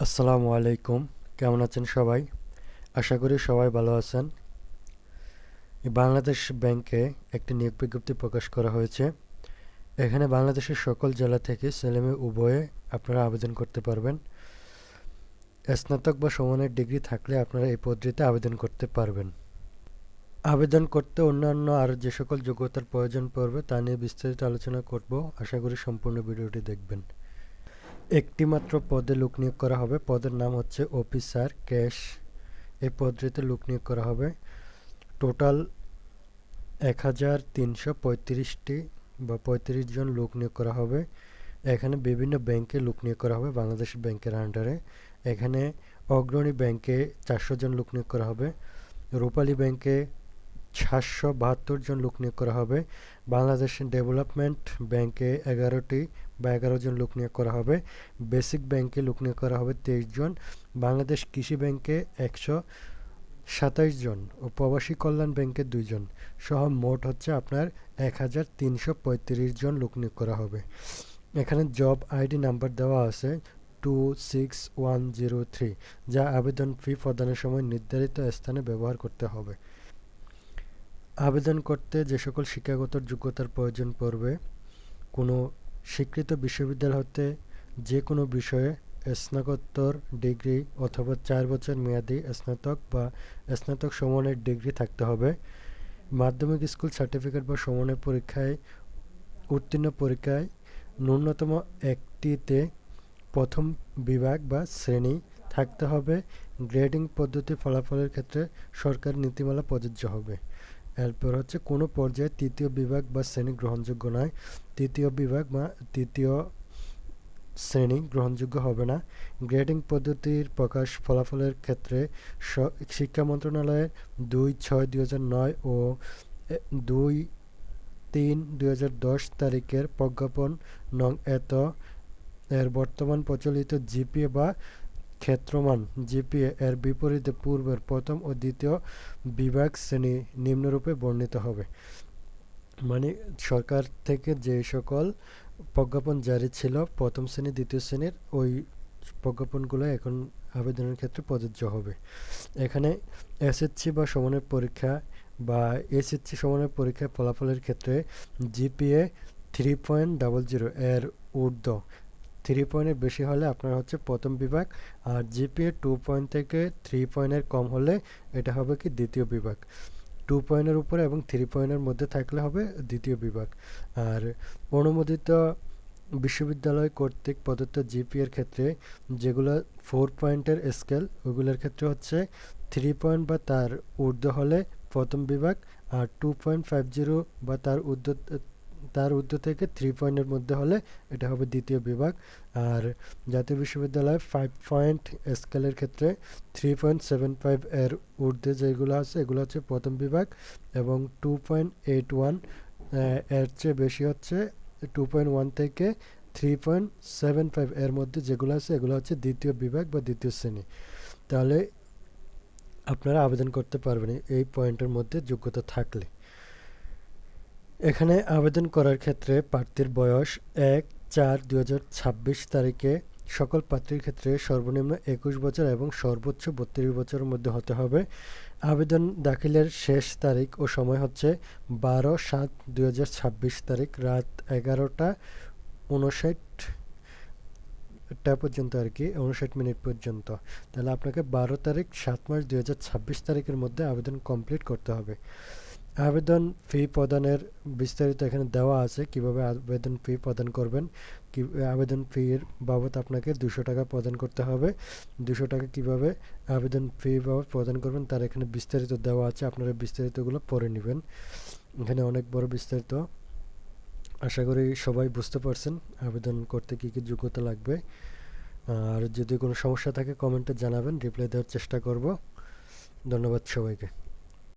আসসালামু আলাইকুম। কেমন আছেন সবাই? আশা করি সবাই ভালো আছেন। বাংলাদেশ ব্যাংকে একটি নিয়োগ বিজ্ঞপ্তি প্রকাশ করা হয়েছে। এখানে বাংলাদেশের সকল জেলা থেকে ছেলেমেয়ে উভয়ে আপনারা আবেদন করতে পারবেন। স্নাতক বা সমানের ডিগ্রি থাকলে আপনারা এই পদটিতে আবেদন করতে পারবেন। আবেদন করতে অন্যান্য আর যে সকল যোগ্যতার প্রয়োজন পড়বে তা নিয়ে বিস্তারিত আলোচনা করব। আশা করি সম্পূর্ণ ভিডিওটি দেখবেন। একটি মাত্র পদে লোক নিয়োগ করা হবে। পদের নাম হচ্ছে অফিসার ক্যাশ। এই পদটিতে লোক নিয়োগ করা হবে। টোটাল ১,৩৩৫টি বা ৩৫ জন লোক নিয়োগ করা হবে। এখানে বিভিন্ন ব্যাংকে লোক নিয়োগ করা হবে বাংলাদেশ ব্যাংকের আন্ডারে। এখানে অগ্রণী ব্যাংকে ৪০০ জন লোক নিয়োগ করা হবে। রূপালী ব্যাংকে ৭৭২ জন লোক নিয়োগ করা হবে। বাংলাদেশ ডেভেলপমেন্ট ব্যাংকে ১১টি বা ১১ জন লোক নিয়োগ করা হবে। বেসিক ব্যাংকে লোক নিয়োগ করা হবে ২৩ জন। বাংলাদেশ কৃষি ব্যাংকে ১২৭ জন ও প্রবাসী কল্যাণ ব্যাংকে ২ জন সহ মোট হচ্ছে আপনার ১,৩৩৫ জন লোক নিয়োগ করা হবে। এখানে জব আইডি নাম্বার দেওয়া আছে 26103, যা আবেদন ফি প্রদানের সময় নির্ধারিত স্থানে ব্যবহার করতে হবে। আবেদন করতে যে সকল শিক্ষাগত যোগ্যতার প্রয়োজন পড়বে: কোনো স্বীকৃত বিশ্ববিদ্যালয় হতে যে কোনো বিষয়ে স্নাতকোত্তর ডিগ্রি অথবা ৪ বছর মেয়াদি স্নাতক বা স্নাতক সমমানের ডিগ্রি থাকতে হবে। মাধ্যমিক স্কুল সার্টিফিকেট বা সমমানের পরীক্ষায় উত্তীর্ণ পরীক্ষায় ন্যূনতম একটিতে প্রথম বিভাগ বা শ্রেণী থাকতে হবে। গ্রেডিং পদ্ধতি ফলাফলের ক্ষেত্রে সরকারি নীতিমালা প্রযোজ্য হবে। এরপর হচ্ছে কোনো পর্যায়ে তৃতীয় বিভাগ বা শ্রেণী গ্রহণযোগ্য নয়। তৃতীয় বিভাগ বা তৃতীয় শ্রেণী গ্রহণযোগ্য হবে না। গ্রেডিং পদ্ধতির প্রকাশ ফলাফলের ক্ষেত্রে শিক্ষা মন্ত্রণালয়ের ২/৬/২০০৯ ও ২/৩/২০১০ তারিখের প্রজ্ঞাপন নং এত এর বর্তমান প্রচলিত জিপিএ বা ক্ষেত্রমান জিপিএ এর বিপরীতে পূর্বের প্রথম ও দ্বিতীয় বিভাগ শ্রেণী নিম্নরূপে বর্ণিত হবে। মানে সরকার থেকে যে সকল প্রজ্ঞাপন জারি ছিল প্রথম শ্রেণী দ্বিতীয় শ্রেণীর, ওই প্রজ্ঞাপনগুলো এখন আবেদনের ক্ষেত্রে প্রযোজ্য হবে। এখানে এসএসসি বা সমানের পরীক্ষা বা এসএসসি সমানের পরীক্ষার ফলাফলের ক্ষেত্রে জিপিএ 3.00 এর ঊর্ধ্ব, 3 পয়েন্টের বেশি হলে আপনার হচ্ছে প্রথম বিভাগ, আর জিপিএ 2 পয়েন্ট থেকে 3 পয়েন্টের কম হলে এটা হবে কি দ্বিতীয় বিভাগ। 2 পয়েন্টের উপরে এবং 3 পয়েন্টের মধ্যে থাকলে হবে দ্বিতীয় বিভাগ। আর অনুমোদিত বিশ্ববিদ্যালয় কর্তৃক প্রদত্ত জিপিএর ক্ষেত্রে যেগুলো 4 পয়েন্টের স্কেল, ওগুলোর ক্ষেত্রে হচ্ছে 3 পয়েন্ট বা তার ঊর্ধ্ব হলে প্রথম বিভাগ, আর 2.50 বা তার ঊর্ধ্ব থেকে 3 পয়েন্টের মধ্যে হলে এটা হবে দ্বিতীয় বিভাগ। আর জাতীয় বিশ্ববিদ্যালয় 5 পয়েন্ট স্কেলের ক্ষেত্রে 3.75 এর ঊর্ধ্বে যেগুলো আছে এগুলো হচ্ছে প্রথম বিভাগ, এবং 2.81 এর চেয়ে বেশি হচ্ছে 2.1 থেকে 3.75 এর মধ্যে যেগুলো আছে এগুলো হচ্ছে দ্বিতীয় বিভাগ বা দ্বিতীয় শ্রেণী। তাহলে আপনারা আবেদন করতে পারবেন এই পয়েন্টের মধ্যে যোগ্যতা থাকলে। এখানে আবেদন করার ক্ষেত্রে প্রার্থীর বয়স ১/৪/২০২৬ তারিখে সকল প্রার্থীর ক্ষেত্রে সর্বনিম্ন ২১ বছর এবং সর্বোচ্চ ৩২ বছরের মধ্যে হতে হবে। আবেদন দাখিলের শেষ তারিখ ও সময় হচ্ছে ১২/৭/২০২৬ তারিখ রাত ১১টা ৫৯ পর্যন্ত, আর কি ৫৯ মিনিট পর্যন্ত। তাহলে আপনাকে ১২ তারিখ ৭ মাস ২০২৬ তারিখের মধ্যে আবেদন কমপ্লিট করতে হবে। আবেদন ফি প্রদানের বিস্তারিত এখানে দেওয়া আছে, কিভাবে আবেদন ফি প্রদান করবেন। আবেদন ফির বাবদ আপনাকে ২০০ টাকা প্রদান করতে হবে। ২০০ টাকা কীভাবে আবেদন ফি বাবদ প্রদান করবেন তার এখানে বিস্তারিত দেওয়া আছে, আপনারা বিস্তারিতগুলো পড়ে নেবেন। এখানে অনেক বড় বিস্তারিত। আশা করি সবাই বুঝতে পারছেন আবেদন করতে কী কী যোগ্যতা লাগবে। আর যদি কোনো সমস্যা থাকে কমেন্টে জানাবেন, রিপ্লাই দেওয়ার চেষ্টা করব। ধন্যবাদ সবাইকে।